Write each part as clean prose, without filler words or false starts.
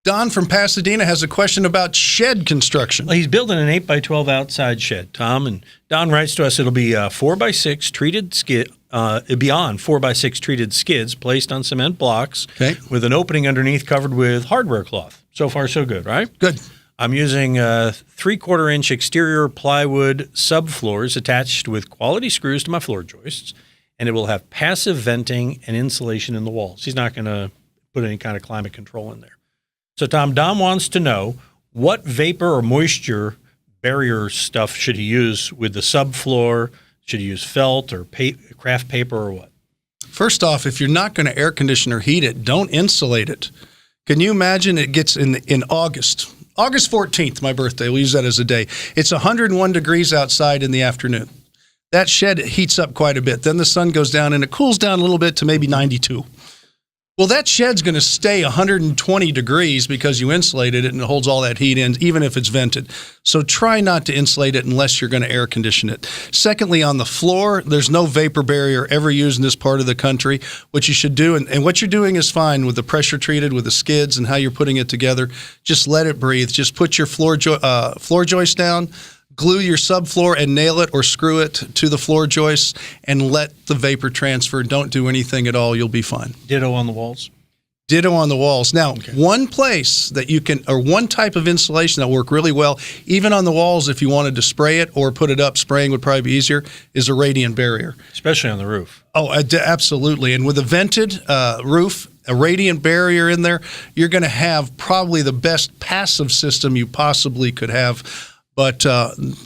Don from Pasadena has a question about shed construction. Well, he's building an 8x12 outside shed, Tom, and Don writes to us it'll be 4x6 treated skid, beyond 4x6 treated skids placed on cement blocks with an opening underneath covered with hardware cloth. So far, so good, right? Good. I'm using 3/4-inch exterior plywood subfloors attached with quality screws to my floor joists, and it will have passive venting and insulation in the walls. He's not going to put any kind of climate control in there. So, Tom, Don wants to know what vapor or moisture barrier stuff should he use with the subfloor? Should he use felt or craft paper or what? First off, if you're not going to air condition or heat it, don't insulate it. Can you imagine it gets in August? August 14th, my birthday. We'll use that as a day. It's 101 degrees outside in the afternoon. That shed heats up quite a bit. Then the sun goes down and it cools down a little bit to maybe 92. Well, that shed's going to stay 120 degrees because you insulated it and it holds all that heat in, even if it's vented. So try not to insulate it unless you're going to air condition it. Secondly, on the floor, there's no vapor barrier ever used in this part of the country. What you should do, and what you're doing is fine with the pressure treated, with the skids and how you're putting it together. Just let it breathe. Just put your floor joist down, glue your subfloor and nail it or screw it to the floor joists and let the vapor transfer. Don't do anything at all. You'll be fine. Ditto on the walls? Ditto on the walls. Now, one place that you can, or one type of insulation that will work really well, even on the walls if you wanted to spray it or put it up, spraying would probably be easier, is a radiant barrier. Especially on the roof. Oh, absolutely. And with a vented roof, a radiant barrier in there, you're going to have probably the best passive system you possibly could have. But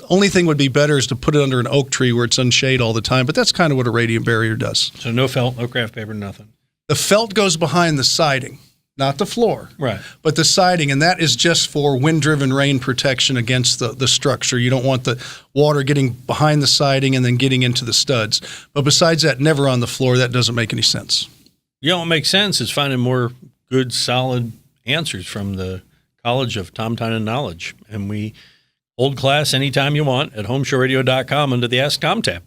only thing would be better is to put it under an oak tree where it's unshade all the time. But that's kind of what a radiant barrier does. So no felt, no craft paper, nothing. The felt goes behind the siding, not the floor. Right. But the siding, and that is just for wind-driven rain protection against the structure. You don't want the water getting behind the siding and then getting into the studs. But besides that, never on the floor. That doesn't make any sense. You know what makes sense is finding more good, solid answers from the College of Tom Tynan Knowledge. And we hold class anytime you want at HomeShowRadio.com under the Ask Tom tab.